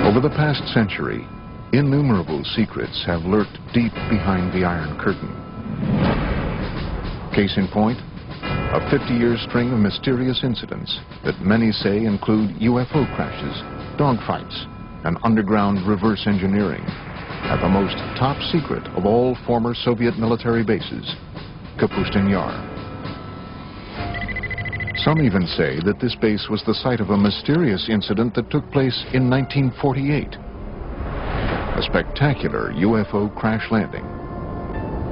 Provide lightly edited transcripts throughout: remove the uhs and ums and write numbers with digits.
Over the past century, innumerable secrets have lurked deep behind the Iron Curtain. Case in point, a 50-year string of mysterious incidents that many say include UFO crashes, dogfights, and underground reverse engineering at the most top secret of all former Soviet military bases, Kapustin Yar. Some even say that this base was the site of a mysterious incident that took place in 1948. A spectacular UFO crash landing.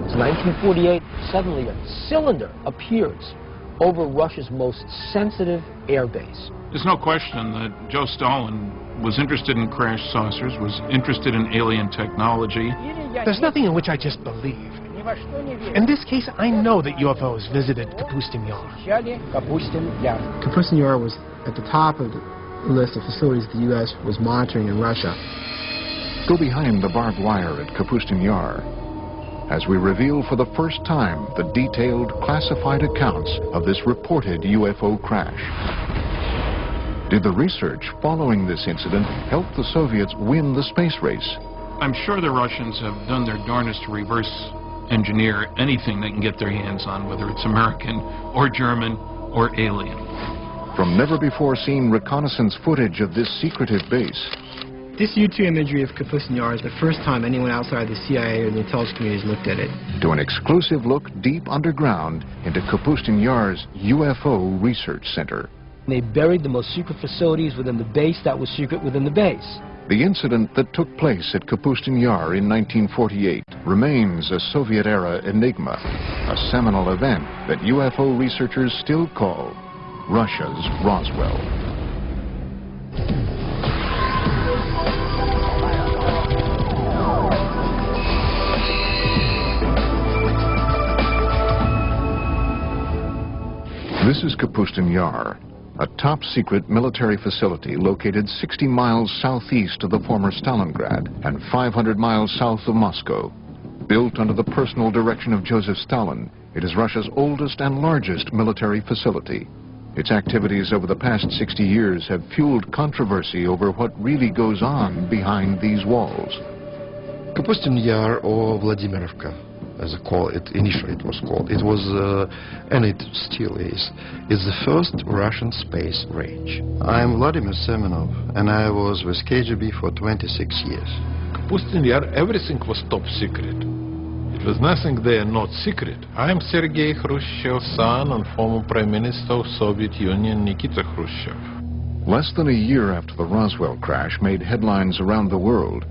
It's 1948, suddenly a cylinder appears over Russia's most sensitive airbase. There's no question that Joe Stalin was interested in crash saucers, was interested in alien technology. There's nothing in which I just believe. In this case, I know that UFOs visited Kapustin Yar. Kapustin Yar was at the top of the list of facilities the U.S. was monitoring in Russia. Go behind the barbed wire at Kapustin Yar as we reveal for the first time the detailed, classified accounts of this reported UFO crash. Did the research following this incident help the Soviets win the space race? I'm sure the Russians have done their darnest to reverse engineer anything they can get their hands on, whether it's American or German or alien. From never-before-seen reconnaissance footage of this secretive base. This U-2 imagery of Kapustin Yar is the first time anyone outside the CIA or the intelligence community has looked at it. To an exclusive look deep underground into Kapustin Yar's UFO Research Center. They buried the most secret facilities within the base that was secret within the base. The incident that took place at Kapustin Yar in 1948 remains a Soviet-era enigma, a seminal event that UFO researchers still call Russia's Roswell. This is Kapustin Yar, a top-secret military facility located 60 miles southeast of the former Stalingrad and 500 miles south of Moscow. Built under the personal direction of Joseph Stalin, it is Russia's oldest and largest military facility. Its activities over the past 60 years have fueled controversy over what really goes on behind these walls. Kapustin Yar, or Vladimirovka, as initially it was called. It was, and it still is the first Russian space range. I'm Vladimir Semenov, and I was with KGB for 26 years. Kapustin Yar, everything was top secret. It was nothing there not secret. I am Sergei Khrushchev's son and former Prime Minister of Soviet Union, Nikita Khrushchev. Less than a year after the Roswell crash made headlines around the world,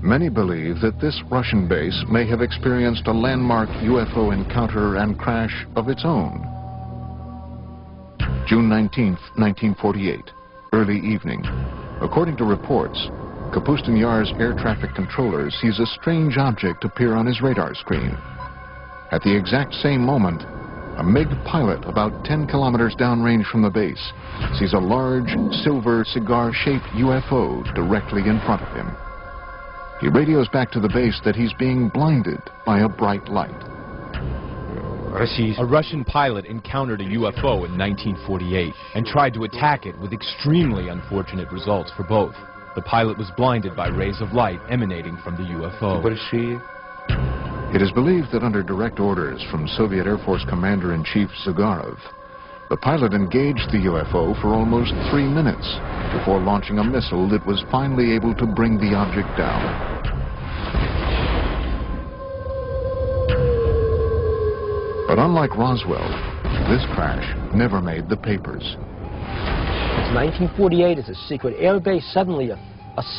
many believe that this Russian base may have experienced a landmark UFO encounter and crash of its own. June 19, 1948, early evening. According to reports, Kapustin Yar's air traffic controller sees a strange object appear on his radar screen. At the exact same moment, a MiG pilot about 10 kilometers downrange from the base sees a large, silver, cigar-shaped UFO directly in front of him. He radios back to the base that he's being blinded by a bright light. A Russian pilot encountered a UFO in 1948 and tried to attack it with extremely unfortunate results for both. The pilot was blinded by rays of light emanating from the UFO. It is believed that under direct orders from Soviet Air Force Commander-in-Chief Zagarov, the pilot engaged the UFO for almost 3 minutes before launching a missile that was finally able to bring the object down. But unlike Roswell, this crash never made the papers. It's 1948, it's a secret airbase. Suddenly a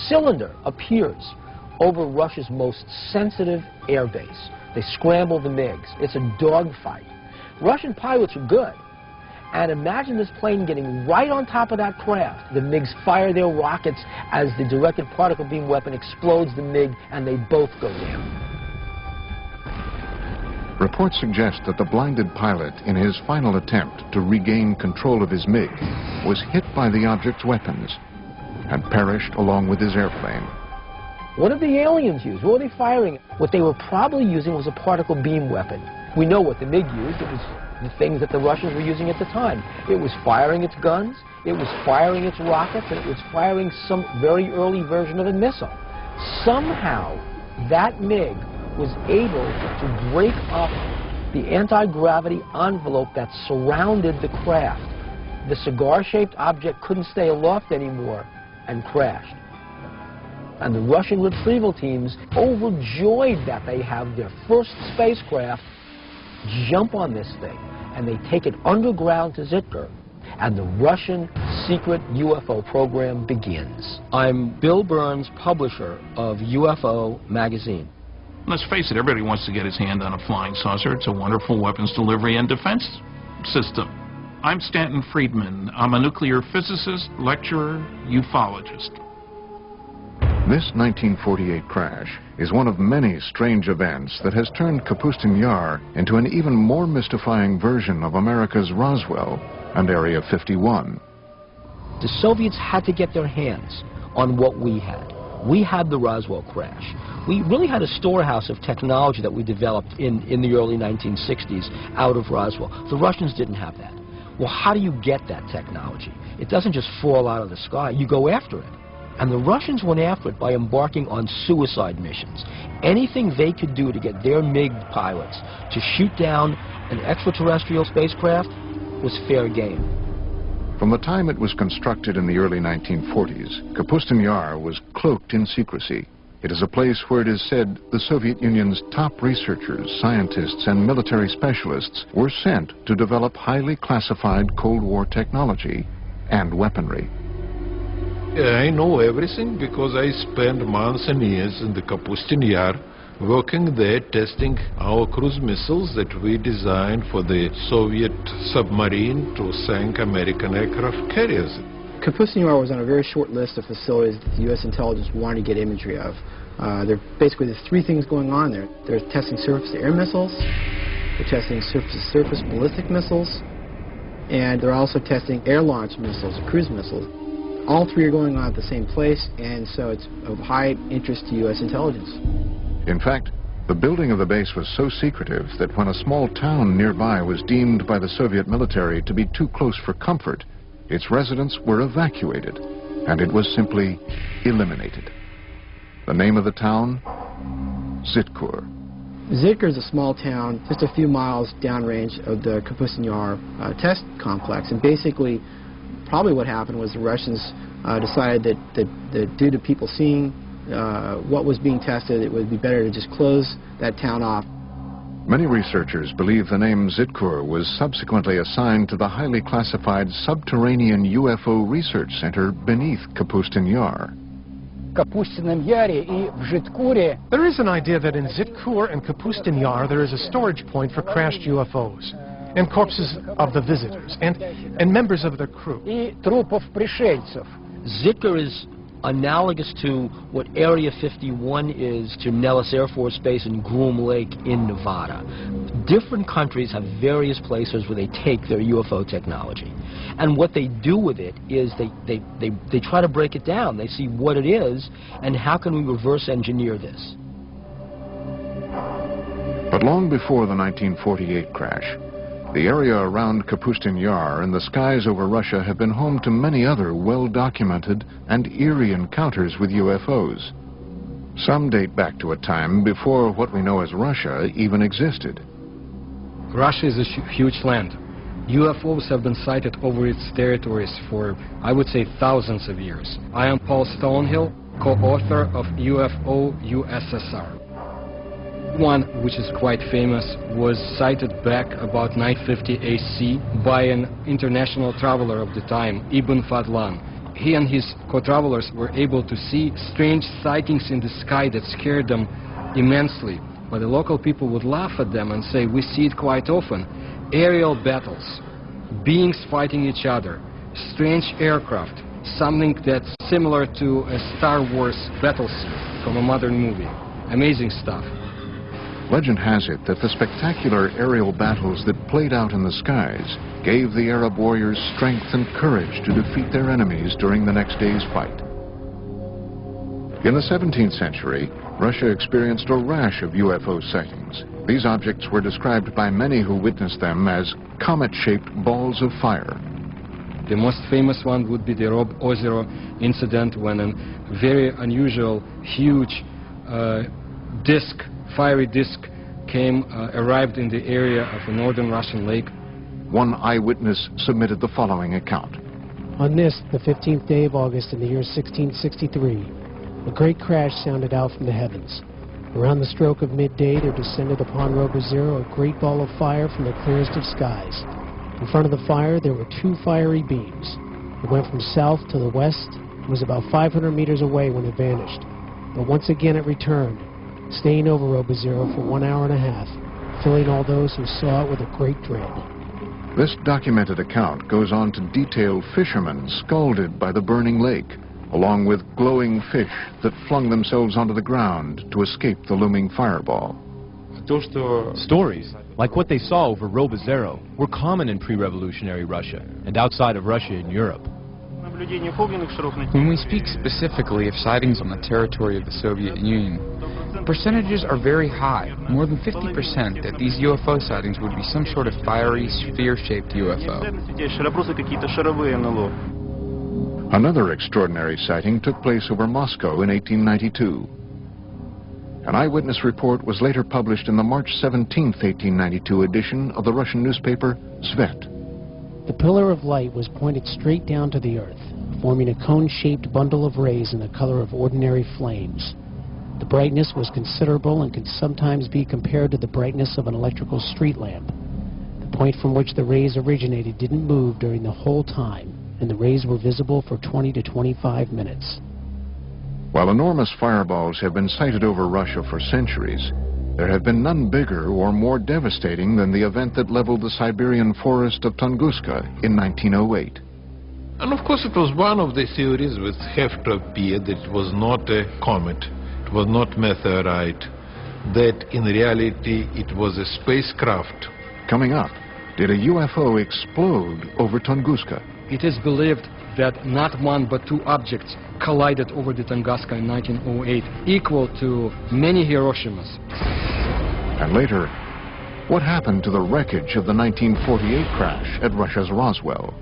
cylinder appears over Russia's most sensitive airbase. They scramble the MiGs. It's a dogfight. Russian pilots are good. And imagine this plane getting right on top of that craft. The MiGs fire their rockets as the directed particle beam weapon explodes the MiG, and they both go down. Reports suggest that the blinded pilot, in his final attempt to regain control of his MiG, was hit by the object's weapons and perished along with his airplane. What did the aliens use? What were they firing? What they were probably using was a particle beam weapon. We know what the MiG used. It was the things that the Russians were using at the time. It was firing its guns, it was firing its rockets, and it was firing some very early version of a missile. Somehow, that MiG was able to break up the anti-gravity envelope that surrounded the craft. The cigar-shaped object couldn't stay aloft anymore and crashed. And the Russian retrieval teams, overjoyed that they have their first spacecraft, jump on this thing, and they take it underground to Zitkar, and the Russian secret UFO program begins. I'm Bill Burns, publisher of UFO magazine. Let's face it, everybody wants to get his hand on a flying saucer. It's a wonderful weapons delivery and defense system. I'm Stanton Friedman. I'm a nuclear physicist, lecturer, ufologist. This 1948 crash is one of many strange events that has turned Kapustin Yar into an even more mystifying version of America's Roswell and Area 51. The Soviets had to get their hands on what we had. We had the Roswell crash. We really had a storehouse of technology that we developed in the early 1960s out of Roswell. The Russians didn't have that. Well, how do you get that technology? It doesn't just fall out of the sky. You go after it. And the Russians went after it by embarking on suicide missions. Anything they could do to get their MiG pilots to shoot down an extraterrestrial spacecraft was fair game. From the time it was constructed in the early 1940s, Kapustin Yar was cloaked in secrecy. It is a place where it is said the Soviet Union's top researchers, scientists, and military specialists were sent to develop highly classified Cold War technology and weaponry. I know everything because I spent months and years in the Kapustin Yar working there testing our cruise missiles that we designed for the Soviet submarine to sink American aircraft carriers. Kapustin Yar was on a very short list of facilities that the U.S. intelligence wanted to get imagery of. There's three things going on there. They're testing surface-to-air missiles, they're testing surface-to-surface ballistic missiles, and they're also testing air-launched missiles, cruise missiles. All three are going on at the same place, and so it's of high interest to U.S. intelligence. In fact, the building of the base was so secretive that when a small town nearby was deemed by the Soviet military to be too close for comfort, its residents were evacuated, and it was simply eliminated. The name of the town? Zitkur. Zitkar is a small town just a few miles downrange of the Kapustin Yar test complex, and basically probably what happened was the Russians decided that due to people seeing what was being tested, it would be better to just close that town off. Many researchers believe the name Zitkur was subsequently assigned to the highly classified subterranean UFO research center beneath Kapustin Yar. There is an idea that in Zitkur and Kapustin Yar there is a storage point for crashed UFOs and corpses of the visitors and members of their crew. Zitkar is analogous to what Area 51 is to Nellis Air Force Base and Groom Lake in Nevada. Different countries have various places where they take their UFO technology. And what they do with it is they try to break it down. They see what it is and how can we reverse engineer this. But long before the 1948 crash, the area around Kapustin Yar and the skies over Russia have been home to many other well-documented and eerie encounters with UFOs. Some date back to a time before what we know as Russia even existed. Russia is a huge land. UFOs have been sighted over its territories for, I would say, thousands of years. I am Paul Stonehill, co-author of UFO USSR. One, which is quite famous, was sighted back about 950 AC by an international traveler of the time, Ibn Fadlan. He and his co-travelers were able to see strange sightings in the sky that scared them immensely. But the local people would laugh at them and say, we see it quite often. Aerial battles, beings fighting each other, strange aircraft, something that's similar to a Star Wars battle scene from a modern movie. Amazing stuff. Legend has it that the spectacular aerial battles that played out in the skies gave the Arab warriors strength and courage to defeat their enemies during the next day's fight. In the 17th century, Russia experienced a rash of UFO sightings. These objects were described by many who witnessed them as comet-shaped balls of fire. The most famous one would be the Rob Ozero incident, when a very unusual, huge fiery disk arrived in the area of a northern Russian lake. One eyewitness submitted the following account. On this, the 15th day of August in the year 1663, a great crash sounded out from the heavens. Around the stroke of midday, there descended upon Rob Ozero a great ball of fire from the clearest of skies. In front of the fire, there were two fiery beams. It went from south to the west and was about 500 meters away when it vanished. But once again it returned, staying over Rob Ozero for 1 hour and a half, filling all those who saw it with a great dread. This documented account goes on to detail fishermen scalded by the burning lake, along with glowing fish that flung themselves onto the ground to escape the looming fireball. Stories like what they saw over Rob Ozero were common in pre-revolutionary Russia and outside of Russia in Europe. When we speak specifically of sightings on the territory of the Soviet Union, percentages are very high, more than 50%, that these UFO sightings would be some sort of fiery, sphere-shaped UFO. Another extraordinary sighting took place over Moscow in 1892. An eyewitness report was later published in the March 17, 1892 edition of the Russian newspaper Svet. The pillar of light was pointed straight down to the earth, forming a cone-shaped bundle of rays in the color of ordinary flames. The brightness was considerable and could sometimes be compared to the brightness of an electrical street lamp. The point from which the rays originated didn't move during the whole time, and the rays were visible for 20 to 25 minutes. While enormous fireballs have been sighted over Russia for centuries, there have been none bigger or more devastating than the event that leveled the Siberian forest of Tunguska in 1908. And of course it was one of the theories which have to appear that it was not a comet, it was not meteorite, that in reality it was a spacecraft. Coming up, did a UFO explode over Tunguska? It is believed that not one but two objects collided over the Tunguska in 1908, equal to many Hiroshimas. And later, what happened to the wreckage of the 1948 crash at Russia's Roswell?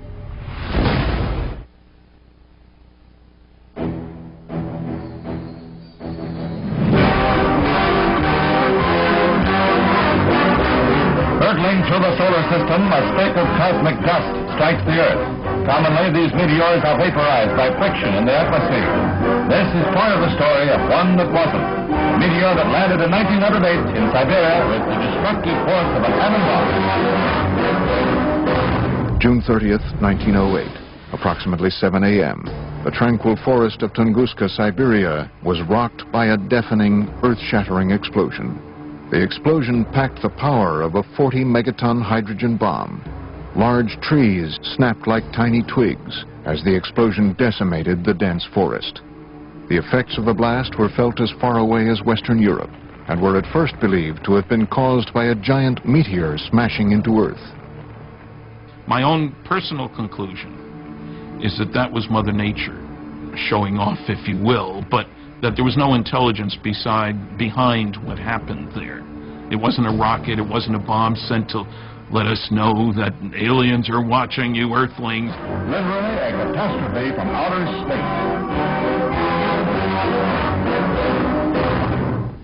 Hurtling through the solar system, a speck of cosmic dust strikes the Earth. Commonly, these meteors are vaporized by friction in the atmosphere. This is part of the story of one that wasn't. A meteor that landed in 1908 in Siberia with the destructive force of an atom bomb. June 30th, 1908, approximately 7 a.m. The tranquil forest of Tunguska, Siberia, was rocked by a deafening, earth-shattering explosion. The explosion packed the power of a 40-megaton hydrogen bomb. Large trees snapped like tiny twigs as the explosion decimated the dense forest. The effects of the blast were felt as far away as Western Europe and were at first believed to have been caused by a giant meteor smashing into Earth. My own personal conclusion is that that was Mother Nature showing off, if you will, but that there was no intelligence behind what happened there. It wasn't a rocket, it wasn't a bomb sent to let us know that aliens are watching you, Earthlings. Literally a catastrophe from outer space.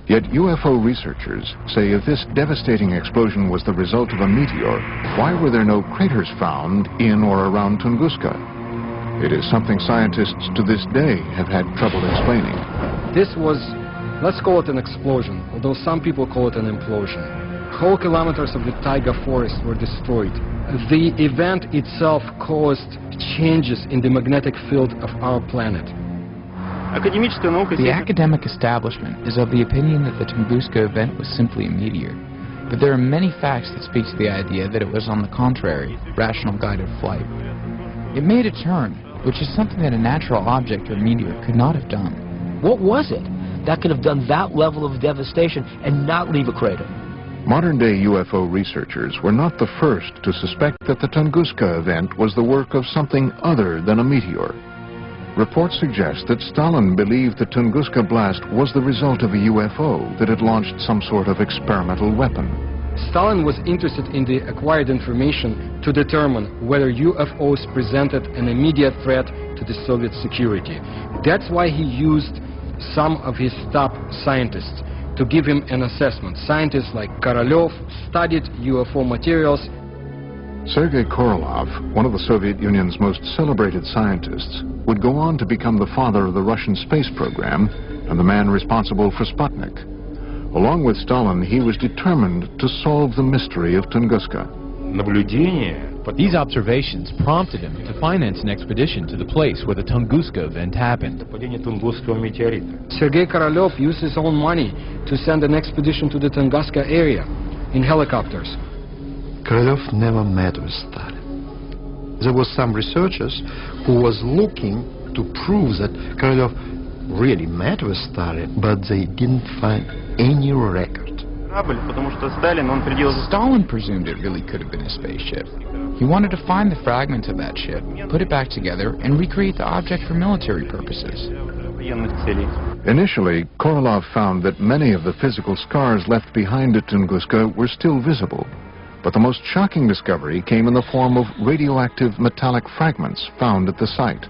Yet UFO researchers say if this devastating explosion was the result of a meteor, why were there no craters found in or around Tunguska? It is something scientists to this day have had trouble explaining. This was, let's call it an explosion, although some people call it an implosion. Whole kilometers of the taiga forest were destroyed. The event itself caused changes in the magnetic field of our planet. The academic establishment is of the opinion that the Tunguska event was simply a meteor, but there are many facts that speak to the idea that it was, on the contrary, rational guided flight. It made a turn, which is something that a natural object or meteor could not have done. What was it that could have done that level of devastation and not leave a crater? Modern-day UFO researchers were not the first to suspect that the Tunguska event was the work of something other than a meteor. Reports suggest that Stalin believed the Tunguska blast was the result of a UFO that had launched some sort of experimental weapon. Stalin was interested in the acquired information to determine whether UFOs presented an immediate threat to the Soviet security. That's why he used some of his top scientists to give him an assessment. Scientists like Korolev studied UFO materials. Sergei Korolev, one of the Soviet Union's most celebrated scientists, would go on to become the father of the Russian space program and the man responsible for Sputnik. Along with Stalin, he was determined to solve the mystery of Tunguska. These observations prompted him to finance an expedition to the place where the Tunguska event happened. Sergei Korolev used his own money to send an expedition to the Tunguska area in helicopters. Korolev never met with Stalin. There was some researchers who was looking to prove that Korolev really met with Stalin, but they didn't find any record. Stalin presumed it really could have been a spaceship. He wanted to find the fragments of that ship, put it back together, and recreate the object for military purposes. Initially, Korolev found that many of the physical scars left behind at Tunguska were still visible. But the most shocking discovery came in the form of radioactive metallic fragments found at the site.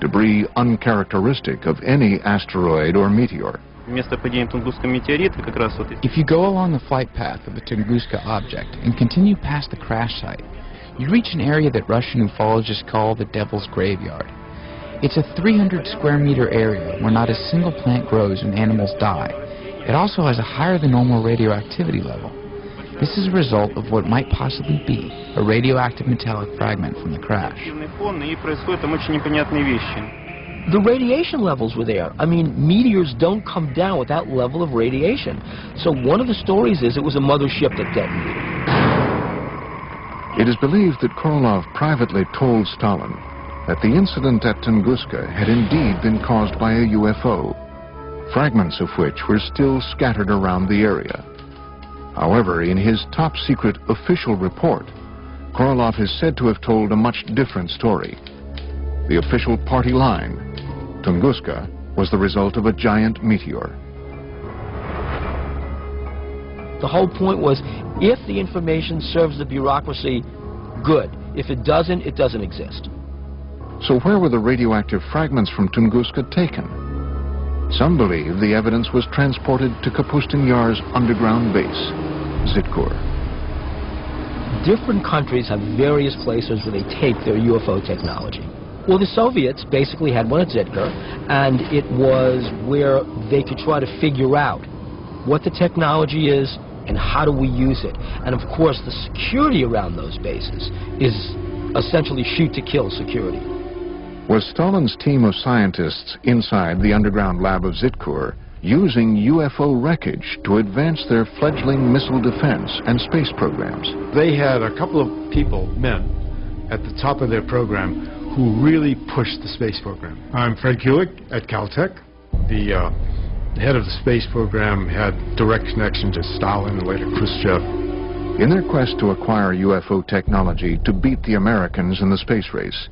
Debris uncharacteristic of any asteroid or meteor. If you go along the flight path of the Tunguska object and continue past the crash site, you reach an area that Russian ufologists call the Devil's Graveyard. It's a 300 square meter area where not a single plant grows and animals die. It also has a higher than normal radioactivity level. This is a result of what might possibly be a radioactive metallic fragment from the crash. The radiation levels were there. I mean, meteors don't come down with that level of radiation. So one of the stories is it was a mothership that detonated. It is believed that Korolev privately told Stalin that the incident at Tunguska had indeed been caused by a UFO, fragments of which were still scattered around the area. However, in his top-secret official report, Korolev is said to have told a much different story. The official party line, Tunguska, was the result of a giant meteor. The whole point was, if the information serves the bureaucracy, good. If it doesn't exist. So where were the radioactive fragments from Tunguska taken? Some believe the evidence was transported to Kapustin Yar's underground base, Zitkur. Different countries have various places where they take their UFO technology. Well, the Soviets basically had one at Zitkur, and it was where they could try to figure out what the technology is and how do we use it. And of course, the security around those bases is essentially shoot-to-kill security. Was Stalin's team of scientists inside the underground lab of Zitkur using UFO wreckage to advance their fledgling missile defense and space programs? They had a couple of men, at the top of their program who really pushed the space program. I'm Fred Kulik at Caltech. The head of the space program had direct connection to Stalin and later Khrushchev. In their quest to acquire UFO technology to beat the Americans in the space race,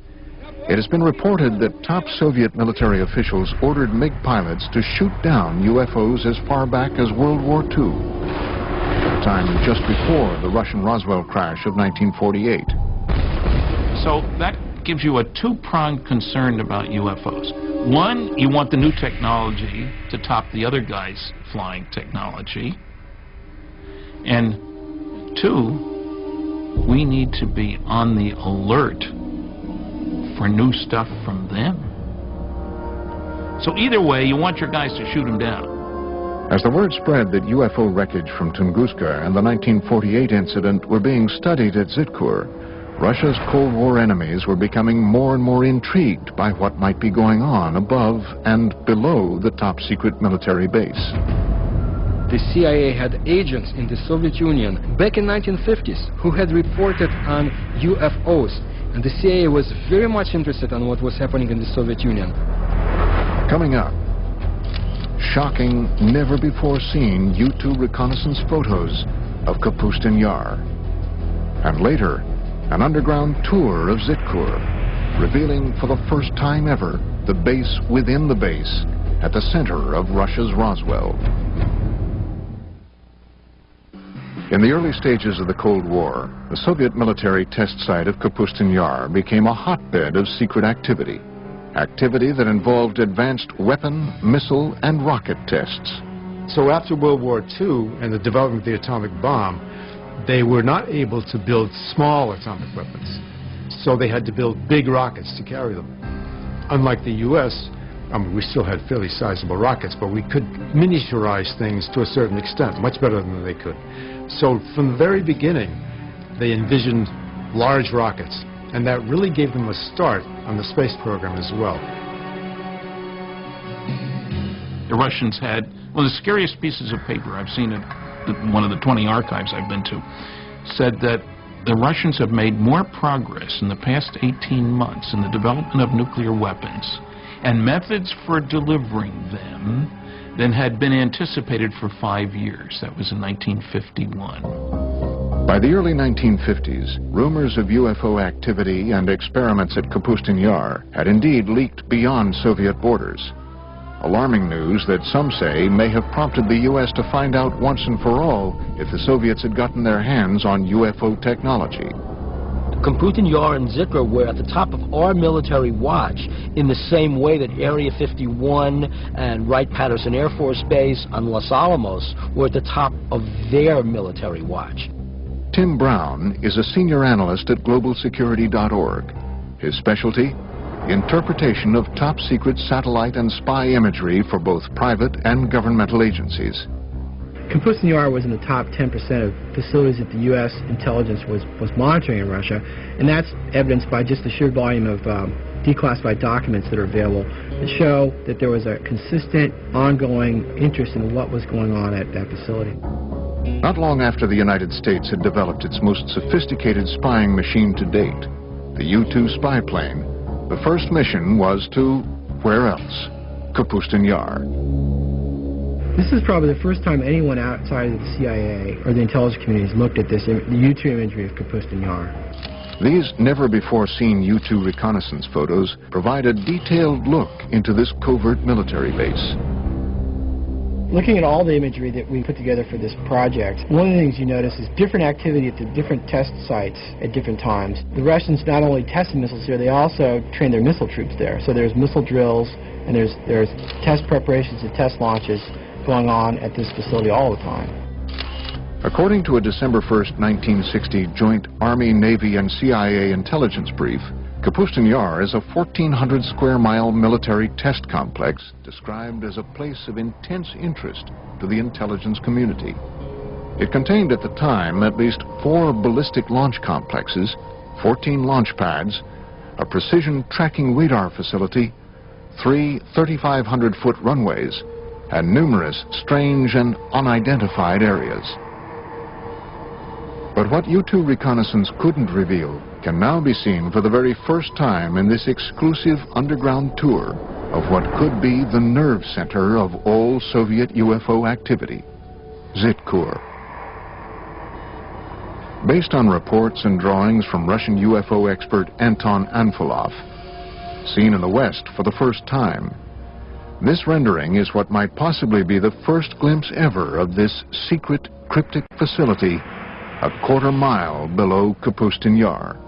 it has been reported that top Soviet military officials ordered MiG pilots to shoot down UFOs as far back as World War II, a time just before the Russian Roswell crash of 1948. So that gives you a two-pronged concern about UFOs. One, you want the new technology to top the other guy's flying technology. And two, we need to be on the alert for new stuff from them. So either way, you want your guys to shoot them down. As the word spread that UFO wreckage from Tunguska and the 1948 incident were being studied at Zitkur, Russia's Cold War enemies were becoming more and more intrigued by what might be going on above and below the top-secret military base. The CIA had agents in the Soviet Union back in 1950s who had reported on UFOs, and the CIA was very much interested in what was happening in the Soviet Union. Coming up, shocking, never-before-seen U-2 reconnaissance photos of Kapustin Yar. And later, an underground tour of Zitkur, revealing for the first time ever the base within the base at the center of Russia's Roswell. In the early stages of the Cold War, the Soviet military test site of Kapustin Yar became a hotbed of secret activity. Activity that involved advanced weapon, missile, and rocket tests. So after World War II and the development of the atomic bomb, they were not able to build small atomic weapons. So they had to build big rockets to carry them. Unlike the U.S., I mean, we still had fairly sizable rockets, but we could miniaturize things to a certain extent, much better than they could. So from the very beginning, they envisioned large rockets, and that really gave them a start on the space program as well. The Russians had one of the scariest pieces of paper I've seen at one of the 20 archives I've been to, said that the Russians have made more progress in the past 18 months in the development of nuclear weapons and methods for delivering them than had been anticipated for 5 years. That was in 1951. By the early 1950s, rumors of UFO activity and experiments at Kapustin Yar had indeed leaked beyond Soviet borders. Alarming news that some say may have prompted the U.S. to find out once and for all if the Soviets had gotten their hands on UFO technology. Kapustin Yar and Zikr were at the top of our military watch in the same way that Area 51 and Wright-Patterson Air Force Base and Los Alamos were at the top of their military watch. Tim Brown is a senior analyst at globalsecurity.org. His specialty? Interpretation of top-secret satellite and spy imagery for both private and governmental agencies. Kapustin Yar was in the top 10% of facilities that the U.S. intelligence was monitoring in Russia, and that's evidenced by just the sheer volume of declassified documents that are available that show that there was a consistent, ongoing interest in what was going on at that facility. Not long after the United States had developed its most sophisticated spying machine to date, the U-2 spy plane, the first mission was to, where else? Kapustin Yar. This is probably the first time anyone outside of the CIA or the intelligence community has looked at this, the U-2 imagery of Kapustin Yar. These never-before-seen U-2 reconnaissance photos provide a detailed look into this covert military base. Looking at all the imagery that we put together for this project, one of the things you notice is different activity at the different test sites at different times. The Russians not only tested missiles here, they also trained their missile troops there. So there's missile drills and there's test preparations and test launches going on at this facility all the time. According to a December 1st, 1960 joint Army, Navy, and CIA intelligence brief, Kapustin Yar is a 1,400-square-mile military test complex described as a place of intense interest to the intelligence community. It contained at the time at least 4 ballistic launch complexes, 14 launch pads, a precision tracking radar facility, 3 3,500-foot runways, and numerous strange and unidentified areas. But what U-2 reconnaissance couldn't reveal can now be seen for the very first time in this exclusive underground tour of what could be the nerve center of all Soviet UFO activity, Zitkur. Based on reports and drawings from Russian UFO expert Anton Anfilov, seen in the West for the first time, this rendering is what might possibly be the first glimpse ever of this secret cryptic facility a quarter-mile below Kapustin Yar.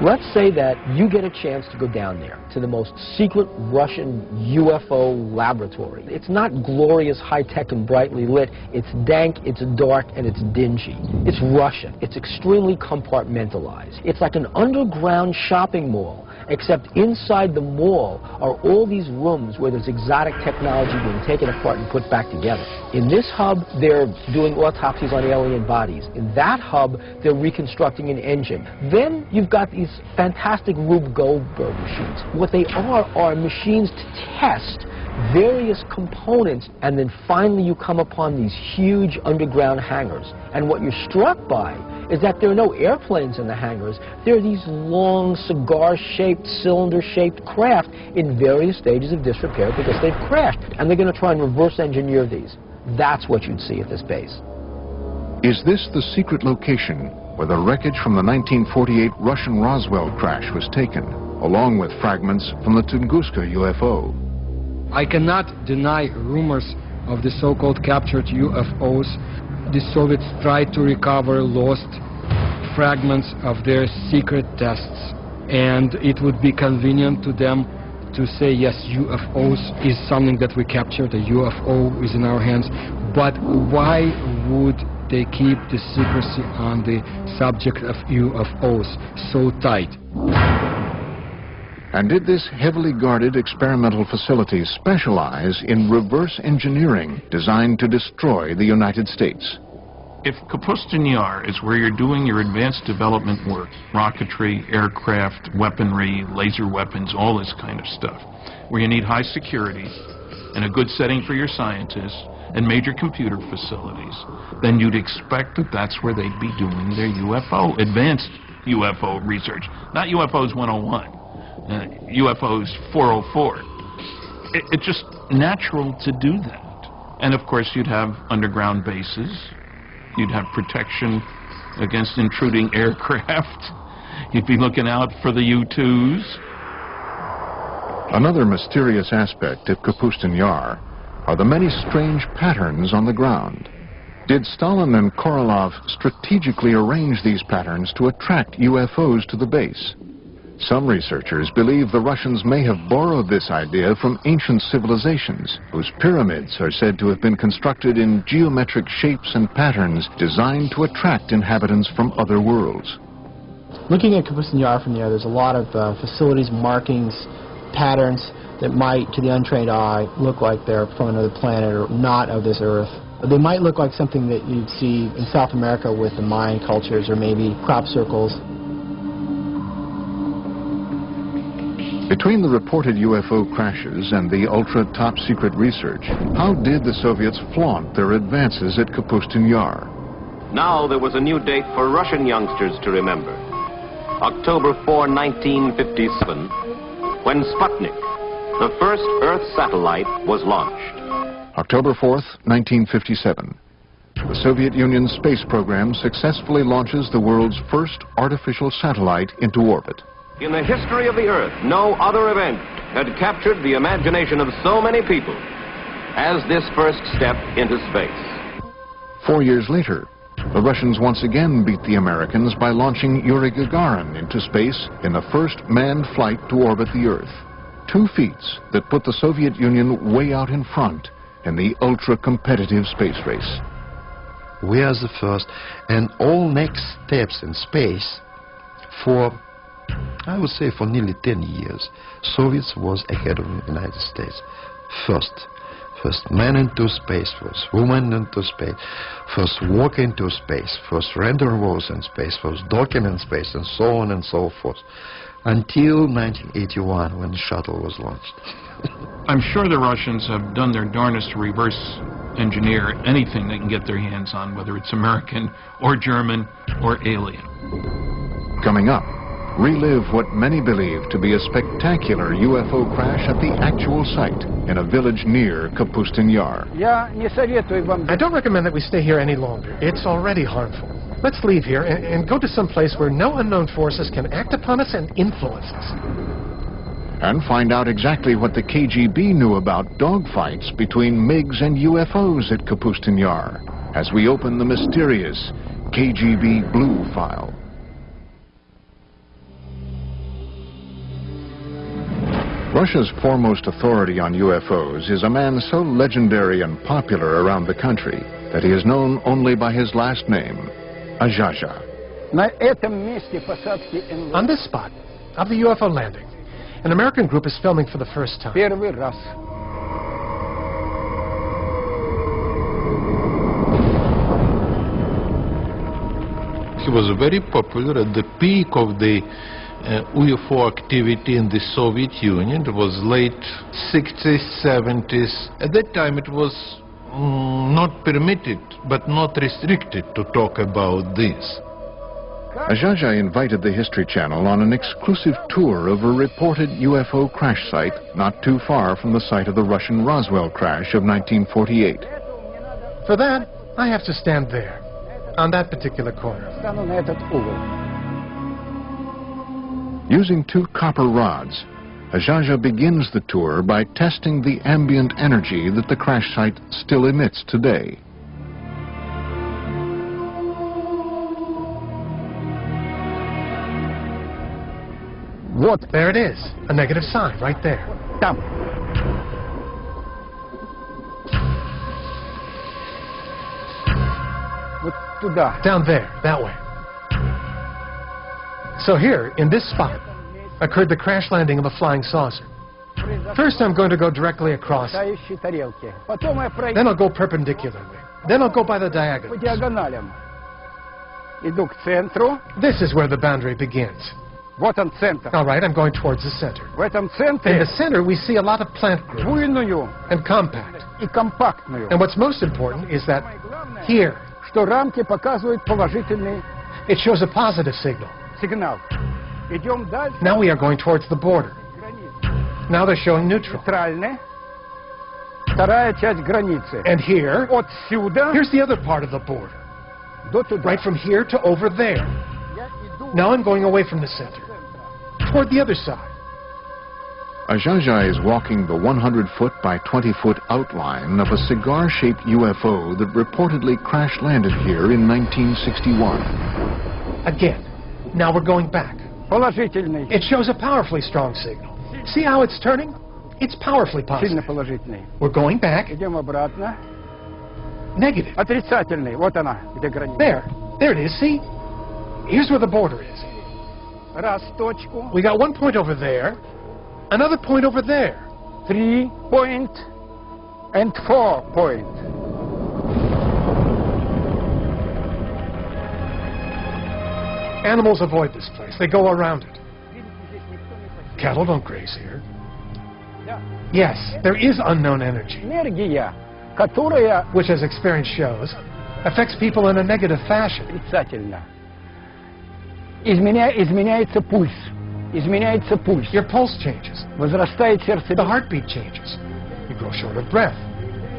Let's say that you get a chance to go down there to the most secret Russian UFO laboratory. It's not glorious, high-tech, and brightly lit. It's dank, it's dark, and it's dingy. It's Russian. It's extremely compartmentalized. It's like an underground shopping mall, except inside the mall are all these rooms where there's exotic technology being taken apart and put back together. In this hub, they're doing autopsies on alien bodies. In that hub, they're reconstructing an engine. Then you've got these fantastic Rube Goldberg machines. What they are machines to test various components, and then finally you come upon these huge underground hangars. And what you're struck by is that there are no airplanes in the hangars. There are these long, cigar-shaped, cylinder-shaped craft in various stages of disrepair because they've crashed. And they're going to try and reverse engineer these. That's what you'd see at this base. Is this the secret location where the wreckage from the 1948 Russian Roswell crash was taken? along with fragments from the Tunguska UFO. I cannot deny rumors of the so-called captured UFOs. The Soviets tried to recover lost fragments of their secret tests, and it would be convenient to them to say, yes, UFOs is something that we captured, a UFO is in our hands, but why would they keep the secrecy on the subject of UFOs so tight? And did this heavily guarded experimental facility specialize in reverse engineering designed to destroy the United States? If Kapustin Yar is where you're doing your advanced development work, rocketry, aircraft, weaponry, laser weapons, all this kind of stuff, where you need high security and a good setting for your scientists and major computer facilities, then you'd expect that that's where they'd be doing their advanced UFO research. Not UFOs 101, UFOs 404. It's just natural to do that. And of course you'd have underground bases. You'd have protection against intruding aircraft. You'd be looking out for the U-2s. Another mysterious aspect of Kapustin Yar are the many strange patterns on the ground. Did Stalin and Korolev strategically arrange these patterns to attract UFOs to the base? Some researchers believe the Russians may have borrowed this idea from ancient civilizations, whose pyramids are said to have been constructed in geometric shapes and patterns designed to attract inhabitants from other worlds. Looking at Kapustin Yar from there, there's a lot of facilities, markings, patterns that might, to the untrained eye, look like they're from another planet or not of this Earth. They might look like something that you'd see in South America with the Mayan cultures, or maybe crop circles. Between the reported UFO crashes and the ultra-top-secret research, how did the Soviets flaunt their advances at Kapustin Yar? Now there was a new date for Russian youngsters to remember. October 4, 1957, when Sputnik, the first Earth satellite, was launched. October 4th, 1957. The Soviet Union's space program successfully launches the world's first artificial satellite into orbit. In the history of the Earth, no other event had captured the imagination of so many people as this first step into space. 4 years later, the Russians once again beat the Americans by launching Yuri Gagarin into space in the first manned flight to orbit the Earth. 2 feats that put the Soviet Union way out in front in the ultra-competitive space race. We are the first, and all next steps in space for, I would say, for nearly 10 years, Soviets was ahead of the United States. First man into space, first woman into space, first walk into space, first rendezvous in space, first docking in space, and so on and so forth, until 1981 when the shuttle was launched. I'm sure the Russians have done their darnest to reverse engineer anything they can get their hands on, whether it's American or German or alien. Coming up, relive what many believe to be a spectacular UFO crash at the actual site in a village near Kapustin Yar. I don't recommend that we stay here any longer. It's already harmful. Let's leave here and go to some place where no unknown forces can act upon us and influence us. And find out exactly what the KGB knew about dogfights between MiGs and UFOs at Kapustin Yar as we open the mysterious KGB Blue file. Russia's foremost authority on UFOs is a man so legendary and popular around the country that he is known only by his last name, Azhazha. On this spot of the UFO landing, an American group is filming for the first time. He was very popular at the peak of the UFO activity in the Soviet Union. It was late 60s, 70s. At that time it was not permitted, but not restricted to talk about this. Azhazha invited the History Channel on an exclusive tour of a reported UFO crash site not too far from the site of the Russian Roswell crash of 1948. For that, I have to stand there, on that particular corner. Using 2 copper rods, Ajaja begins the tour by testing the ambient energy that the crash site still emits today. What? There it is, a negative sign right there. Там. Вот туда. Down there, that way. So here, in this spot, occurred the crash landing of a flying saucer. First, I'm going to go directly across. Then I'll go perpendicularly. Then I'll go by the diagonals. По диагоналям. Иду к центру. This is where the boundary begins. Вот он центр. All right, I'm going towards the center. В этом центре In the center, we see a lot of plant growth буйную and compact. и компактную. And what's most important is that here, Что рамки показывают положительный it shows a positive signal. сигнал. Идем дальше. Now we are going towards the border. Now they're showing neutral. Нейтральный. Вторая часть границы. And here, Отсюда here's the other part of the border. до туда. Right from here to over there. Now I'm going away from the center, toward the other side. Ajaja is walking the 100-foot by 20-foot outline of a cigar-shaped UFO that reportedly crash-landed here in 1961. Again, now we're going back. Положительный. It shows a powerfully strong signal. See how it's turning? It's powerfully Сильно positive. положительный. We're going back. Идем обратно. Negative. Отрицательный. Вот она, где граница. There it is, see? Here's where the border is. Раз точку. We got one point over there, another point over there. 3 point and 4 point. Animals avoid this place. They go around it. Cattle don't graze here. Yes, there is unknown energy, Энергия, которая which, as experience shows, affects people in a negative fashion. отрицательно. Изменяется пульс. Изменяется пульс. Your pulse changes. Возрастает The сердцебиение. heartbeat changes. You grow short of breath.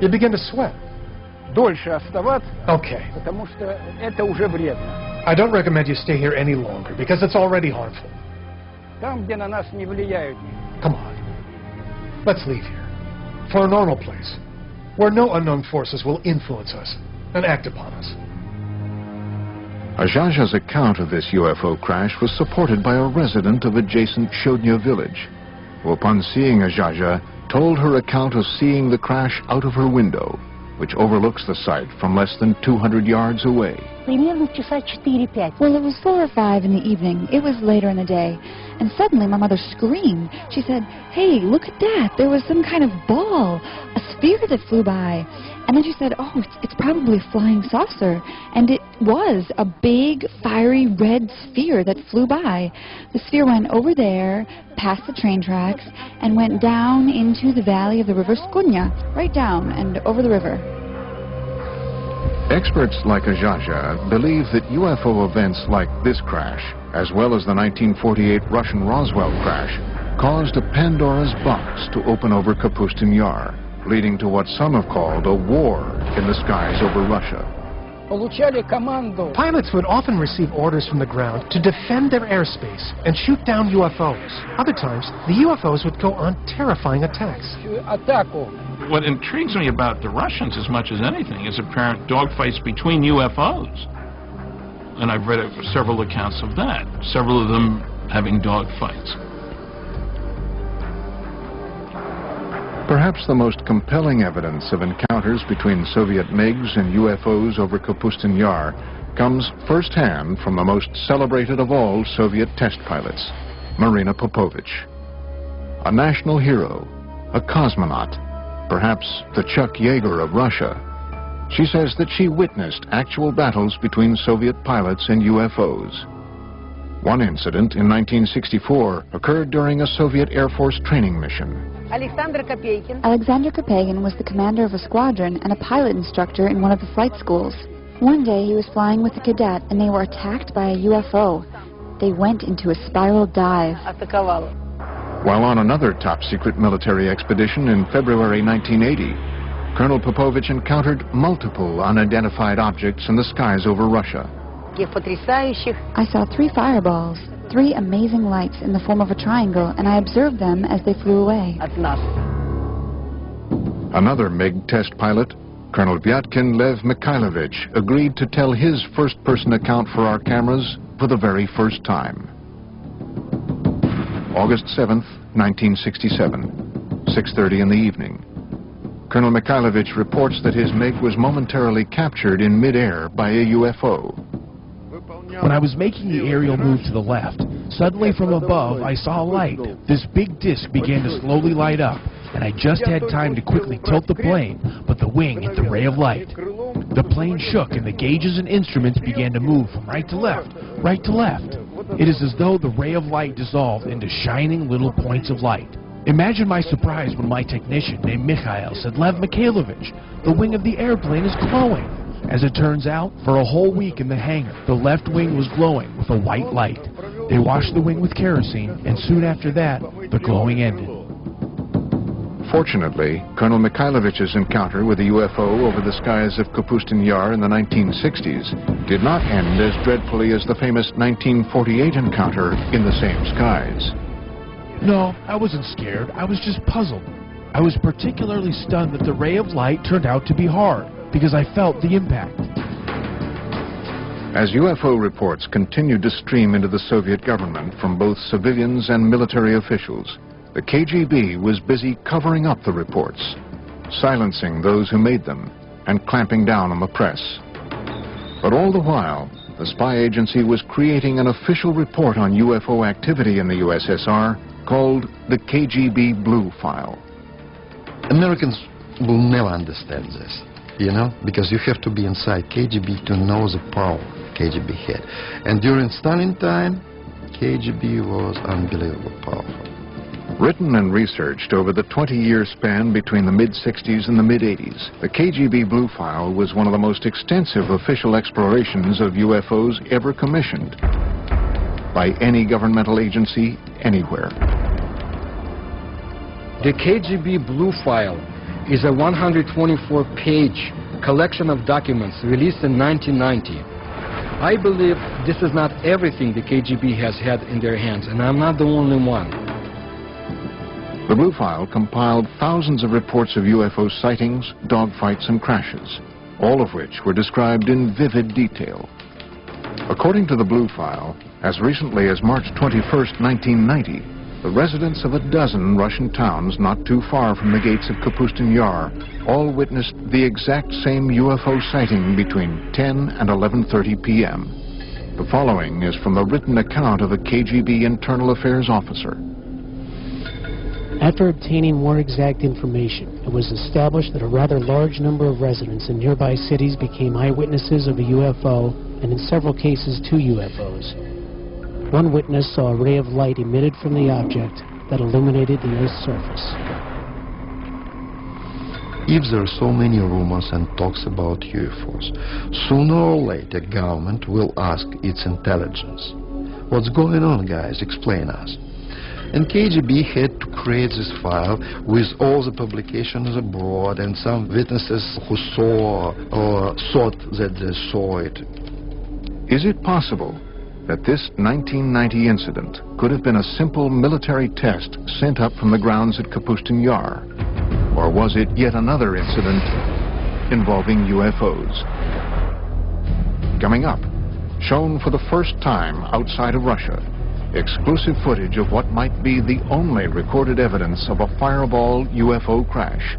You begin to sweat. Дольше оставаться, Okay, потому что это уже вредно. I don't recommend you stay here any longer because it's already harmful. Там, где на нас не влияют. Come on. Let's leave here. For a normal place, where no unknown forces will influence us and act upon us. Ajaja's account of this UFO crash was supported by a resident of adjacent Shodnya village, who upon seeing Ajaja told her account of seeing the crash out of her window, which overlooks the site from less than 200 yards away. Примерно в часа 4-5. Well, it was 4 or 5 in the evening. It was later in the day. And suddenly my mother screamed. She said, "Hey, look at that. There was some kind of ball, a sphere that flew by." And then she said, "Oh, it's probably a flying saucer." And it was a big, fiery red sphere that flew by. The sphere went over there, past the train tracks, and went down into the valley of the river Skunya, right down and over the river. Experts like Ajaja believe that UFO events like this crash, as well as the 1948 Russian Roswell crash, caused a Pandora's box to open over Kapustin Yar, leading to what some have called a war in the skies over Russia. Получали команду. Pilots would often receive orders from the ground to defend their airspace and shoot down UFOs. Other times, the UFOs would go on terrifying attacks. Атаку. What intrigues me about the Russians as much as anything is apparent dogfights between UFOs. And I've read several accounts of that, several of them having dogfights. Perhaps the most compelling evidence of encounters between Soviet MiGs and UFOs over Kapustin Yar comes firsthand from the most celebrated of all Soviet test pilots, Marina Popovich. A national hero, a cosmonaut, perhaps the Chuck Yeager of Russia. She says that she witnessed actual battles between Soviet pilots and UFOs. One incident in 1964 occurred during a Soviet Air Force training mission. Alexander Kopegin was the commander of a squadron and a pilot instructor in one of the flight schools. One day he was flying with a cadet and they were attacked by a UFO. They went into a spiral dive. While on another top-secret military expedition in February 1980, Colonel Popovich encountered multiple unidentified objects in the skies over Russia. I saw 3 fireballs, 3 amazing lights in the form of a triangle, and I observed them as they flew away. Another MiG test pilot, Colonel Vyatkin Lev Mikhailovich, agreed to tell his first-person account for our cameras for the very first time. August 7th, 1967, 6:30 in the evening. Colonel Mikhailovich reports that his MiG was momentarily captured in midair by a UFO. When I was making the aerial move to the left, suddenly from above I saw a light. This big disc began to slowly light up, and I just had time to quickly tilt the plane, but the wing hit the ray of light. The plane shook and the gauges and instruments began to move from right to left, right to left. It is as though the ray of light dissolved into shining little points of light. Imagine my surprise when my technician named Mikhail said, "Lev Mikhailovich, the wing of the airplane is glowing." As it turns out, for a whole week in the hangar, the left wing was glowing with a white light. They washed the wing with kerosene, and soon after that, the glowing ended. Fortunately, Colonel Mikhailovich's encounter with a UFO over the skies of Kapustin Yar in the 1960s did not end as dreadfully as the famous 1948 encounter in the same skies. No, I wasn't scared. I was just puzzled. I was particularly stunned that the ray of light turned out to be hard, because I felt the impact. As UFO reports continued to stream into the Soviet government from both civilians and military officials, the KGB was busy covering up the reports, silencing those who made them, and clamping down on the press. But all the while, the spy agency was creating an official report on UFO activity in the USSR called the KGB Blue File. Americans will never understand this, you know, because you have to be inside KGB to know the power KGB had. And during Stalin time, KGB was unbelievably powerful. Written and researched over the 20-year span between the mid-60s and the mid-80s, the KGB Blue File was one of the most extensive official explorations of UFOs ever commissioned by any governmental agency anywhere. The KGB Blue File is a 124-page collection of documents released in 1990. I believe this is not everything the KGB has had in their hands, and I'm not the only one. The Blue File compiled thousands of reports of UFO sightings, dogfights, and crashes, all of which were described in vivid detail. According to the Blue File, as recently as March 21st, 1990, the residents of a dozen Russian towns not too far from the gates of Kapustin Yar all witnessed the exact same UFO sighting between 10 and 11:30 p.m. The following is from the written account of a KGB internal affairs officer. After obtaining more exact information, it was established that a rather large number of residents in nearby cities became eyewitnesses of a UFO, and in several cases, 2 UFOs. One witness saw a ray of light emitted from the object that illuminated the Earth's surface. If there are so many rumors and talks about UFOs, sooner or later government will ask its intelligence. What's going on, guys? Explain us. And KGB had to create this file with all the publications abroad and some witnesses who saw or thought that they saw it. Is it possible that this 1990 incident could have been a simple military test sent up from the grounds at Kapustin Yar? Or was it yet another incident involving UFOs? Coming up, shown for the first time outside of Russia, exclusive footage of what might be the only recorded evidence of a fireball UFO crash.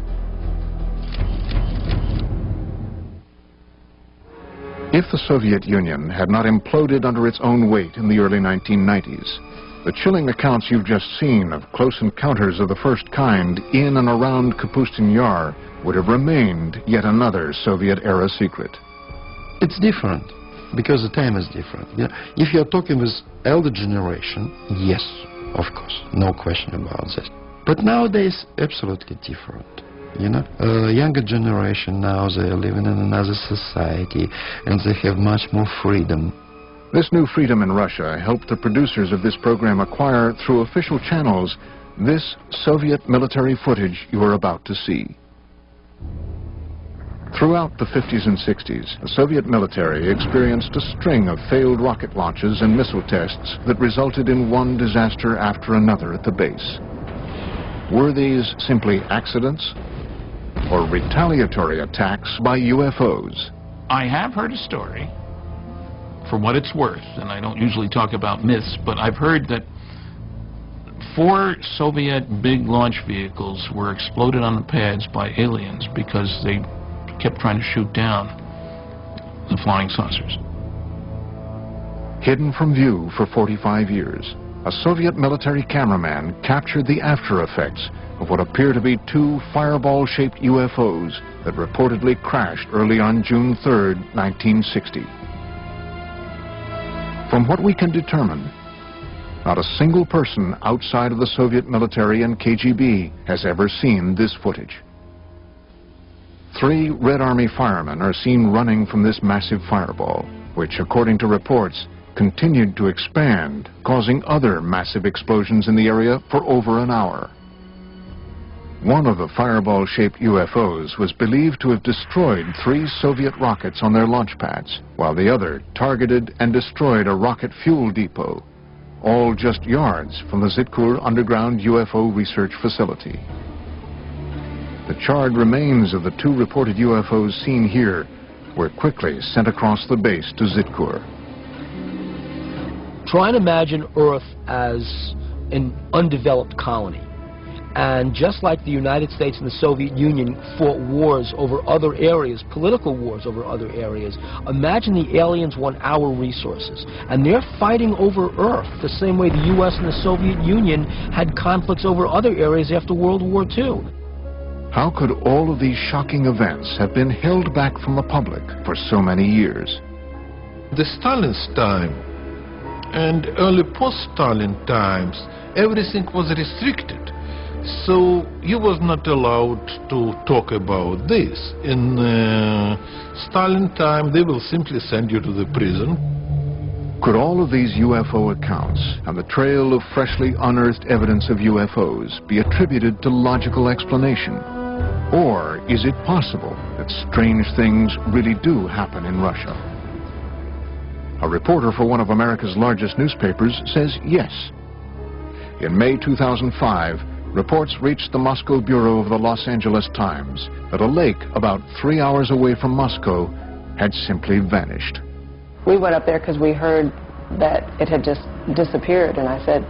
If the Soviet Union had not imploded under its own weight in the early 1990s, the chilling accounts you've just seen of close encounters of the first kind in and around Kapustin Yar would have remained yet another Soviet-era secret. It's different, because the time is different. You know, if you're talking with elder generation, yes, of course, no question about this. But nowadays, absolutely different. You know, younger generation now, they're living in another society and they have much more freedom. This new freedom in Russia helped the producers of this program acquire, through official channels, this Soviet military footage you are about to see. Throughout the 50s and 60s, the Soviet military experienced a string of failed rocket launches and missile tests that resulted in one disaster after another at the base. Were these simply accidents or retaliatory attacks by UFOs? I have heard a story, for what it's worth, and I don't usually talk about myths, but I've heard that 4 Soviet big launch vehicles were exploded on the pads by aliens because they kept trying to shoot down the flying saucers. Hidden from view for 45 years, a Soviet military cameraman captured the after effects of what appear to be 2 fireball-shaped UFOs that reportedly crashed early on June 3, 1960. From what we can determine, not a single person outside of the Soviet military and KGB has ever seen this footage. 3 Red Army firemen are seen running from this massive fireball, which, according to reports, continued to expand, causing other massive explosions in the area for over an hour. One of the fireball-shaped UFOs was believed to have destroyed 3 Soviet rockets on their launch pads, while the other targeted and destroyed a rocket fuel depot, all just yards from the Zitkur underground UFO research facility. The charred remains of the 2 reported UFOs seen here were quickly sent across the base to Zitkur. Try and imagine Earth as an undeveloped colony. And just like the United States and the Soviet Union fought wars over other areas, political wars over other areas, imagine the aliens want our resources. And they're fighting over Earth the same way the U.S. and the Soviet Union had conflicts over other areas after World War II. How could all of these shocking events have been held back from the public for so many years? The Stalin's time and early post-Stalin times, everything was restricted. So you was not allowed to talk about this. In Stalin time, they will simply send you to the prison. Could all of these UFO accounts and the trail of freshly unearthed evidence of UFOs be attributed to logical explanation? Or is it possible that strange things really do happen in Russia? A reporter for one of America's largest newspapers says yes. In May 2005, reports reached the Moscow bureau of the Los Angeles Times that a lake about 3 hours away from Moscow had simply vanished. We went up there because we heard that it had just disappeared, and I said,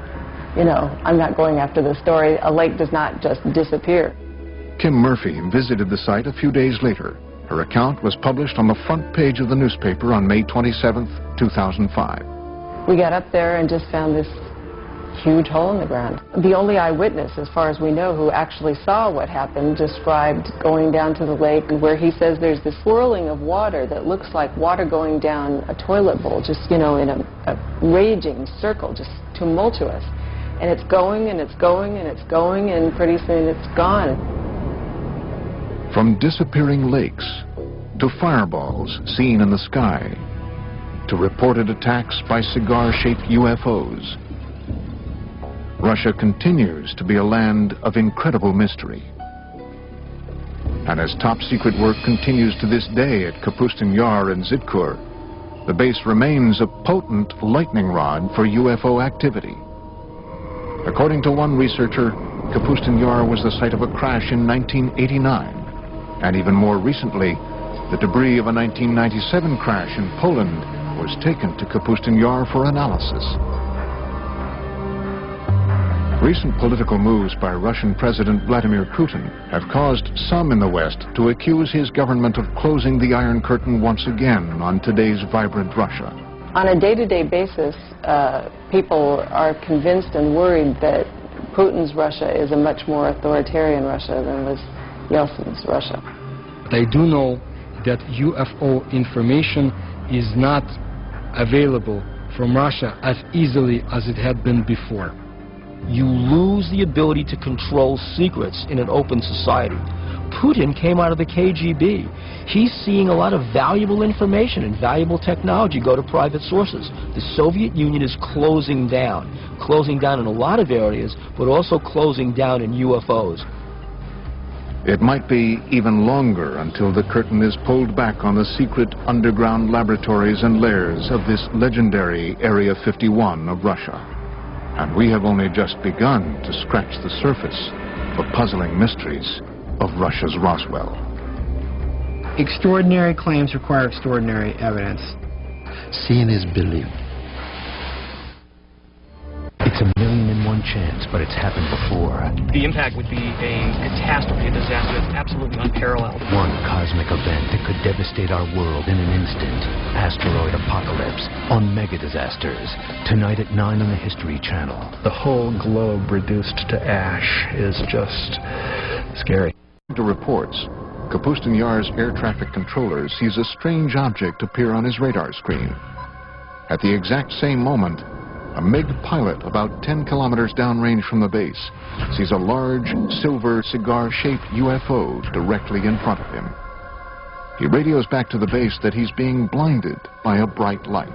you know, I'm not going after the story. A lake does not just disappear. Kim Murphy visited the site a few days later. Her account was published on the front page of the newspaper on May 27, 2005. We got up there and just found this huge hole in the ground. The only eyewitness, as far as we know, who actually saw what happened, described going down to the lake where he says there's this swirling of water that looks like water going down a toilet bowl, just, you know, in a raging circle, just tumultuous. And it's going and it's going and it's going, and pretty soon it's gone. From disappearing lakes to fireballs seen in the sky to reported attacks by cigar-shaped UFOs, Russia continues to be a land of incredible mystery. And as top-secret work continues to this day at Kapustin Yar and Zitkur, the base remains a potent lightning rod for UFO activity. According to one researcher, Kapustin Yar was the site of a crash in 1989. And even more recently, the debris of a 1997 crash in Poland was taken to Kapustin Yar for analysis. Recent political moves by Russian President Vladimir Putin have caused some in the West to accuse his government of closing the Iron Curtain once again on today's vibrant Russia. On a day-to-day basis, people are convinced and worried that Putin's Russia is a much more authoritarian Russia than was Yeltsin's Russia. They do know that UFO information is not available from Russia as easily as it had been before. You lose the ability to control secrets in an open society. Putin came out of the KGB. He's seeing a lot of valuable information and valuable technology go to private sources. The Soviet Union is closing down in a lot of areas, but also closing down in UFOs. It might be even longer until the curtain is pulled back on the secret underground laboratories and lairs of this legendary Area 51 of Russia. And we have only just begun to scratch the surface of the puzzling mysteries of Russia's Roswell. Extraordinary claims require extraordinary evidence. Seeing is believing. It's a 1,000,001 chance, but it's happened before. The impact would be a catastrophe, a disaster that's absolutely unparalleled. One cosmic event that could devastate our world in an instant. Asteroid apocalypse on Mega Disasters. Tonight at 9 on the History Channel. The whole globe reduced to ash is just scary. To reports, Kapustin Yar's air traffic controller sees a strange object appear on his radar screen. At the exact same moment, a MiG pilot about 10 kilometers downrange from the base sees a large silver cigar-shaped UFO directly in front of him. He radios back to the base that he's being blinded by a bright light.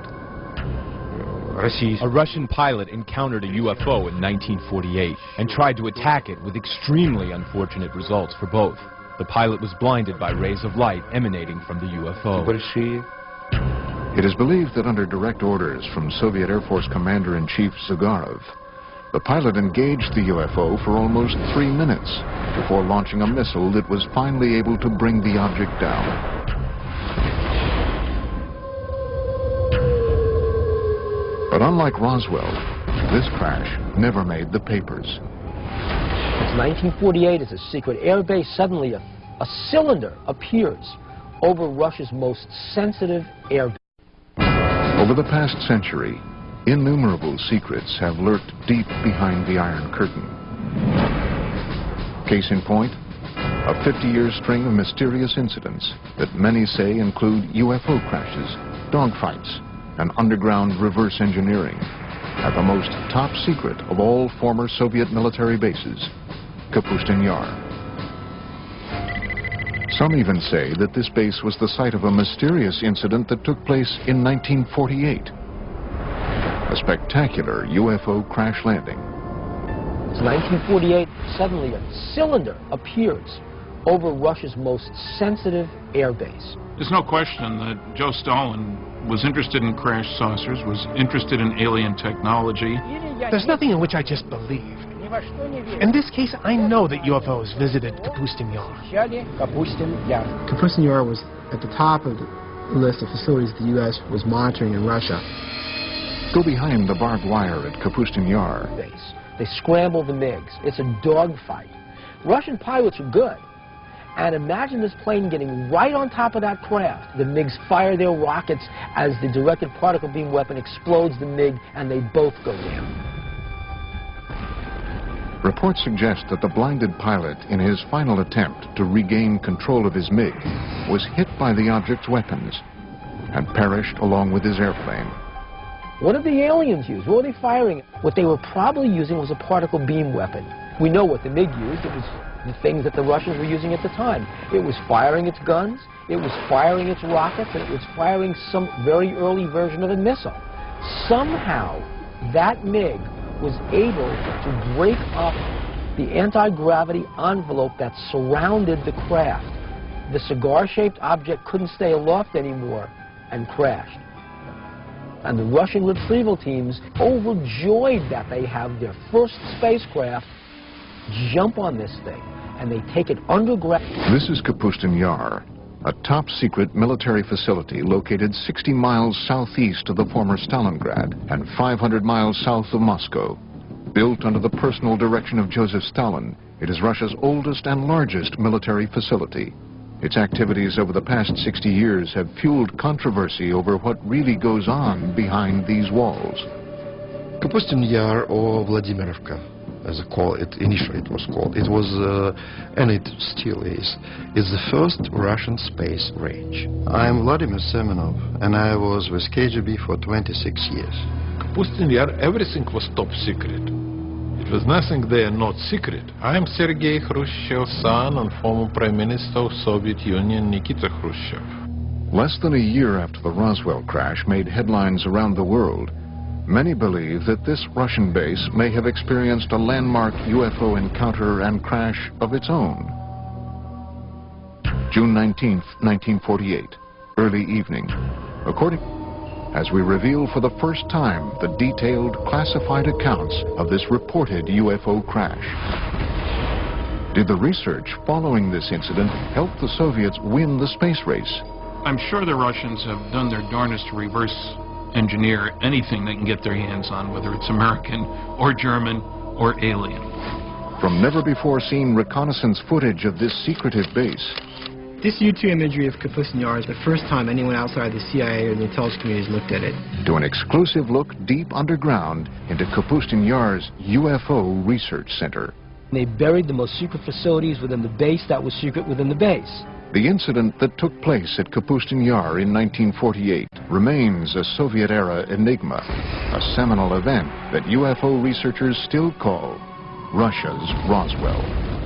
A Russian pilot encountered a UFO in 1948 and tried to attack it with extremely unfortunate results for both. The pilot was blinded by rays of light emanating from the UFO. It is believed that under direct orders from Soviet Air Force Commander-in-Chief Zagarov, the pilot engaged the UFO for almost 3 minutes before launching a missile that was finally able to bring the object down. But unlike Roswell, this crash never made the papers. It's 1948 as a secret airbase. Suddenly a cylinder appears over Russia's most sensitive airbase. Over the past century, innumerable secrets have lurked deep behind the Iron Curtain. Case in point, a 50-year string of mysterious incidents that many say include UFO crashes, dogfights, and underground reverse engineering at the most top secret of all former Soviet military bases, Kapustin Yar. Some even say that this base was the site of a mysterious incident that took place in 1948. A spectacular UFO crash landing. It's 1948, suddenly a cylinder appears over Russia's most sensitive airbase. There's no question that Joe Stalin was interested in crash saucers, was interested in alien technology. There's nothing in which I just believe. In this case, I know that UFOs visited Kapustin Yar. Kapustin Yar was at the top of the list of facilities the U.S. was monitoring in Russia. Go behind the barbed wire at Kapustin Yar. They scramble the MiGs. It's a dogfight. Russian pilots are good. And imagine this plane getting right on top of that craft. The MiGs fire their rockets as the directed particle beam weapon explodes the MiG, and they both go down. Reports suggest that the blinded pilot, in his final attempt to regain control of his MiG, was hit by the object's weapons and perished along with his airplane. What did the aliens use? What were they firing? What they were probably using was a particle beam weapon. We know what the MiG used. It was the things that the Russians were using at the time. It was firing its guns, it was firing its rockets, and it was firing some very early version of a missile. Somehow, that MiG was able to break up the anti-gravity envelope that surrounded the craft. The cigar-shaped object couldn't stay aloft anymore and crashed. And the Russian retrieval teams, overjoyed that they have their first spacecraft, jump on this thing, and they take it underground. This is Kapustin Yar, a top-secret military facility located 60 miles southeast of the former Stalingrad and 500 miles south of Moscow. Built under the personal direction of Joseph Stalin, it is Russia's oldest and largest military facility. Its activities over the past 60 years have fueled controversy over what really goes on behind these walls. Kapustin Yar, or Vladimirovka, as initially it was called. It was, and it still is the first Russian space range. I'm Vladimir Semenov, and I was with KGB for 26 years. Kapustin Yar, everything was top secret. It was nothing there not secret. I am Sergei Khrushchev's son and former Prime Minister of Soviet Union, Nikita Khrushchev. Less than a year after the Roswell crash made headlines around the world, many believe that this Russian base may have experienced a landmark UFO encounter and crash of its own. June 19th, 1948, early evening. As we reveal for the first time the detailed classified accounts of this reported UFO crash. Did the research following this incident help the Soviets win the space race? I'm sure the Russians have done their darnest to reverse engineer anything they can get their hands on, whether it's American or German or alien. From never-before-seen reconnaissance footage of this secretive base. This U-2 imagery of Kapustin Yar is the first time anyone outside the CIA or the intelligence community has looked at it. To an exclusive look deep underground into Kapustin Yar's UFO Research Center. They buried the most secret facilities within the base that was secret within the base. The incident that took place at Kapustin Yar in 1948 remains a Soviet-era enigma, a seminal event that UFO researchers still call Russia's Roswell.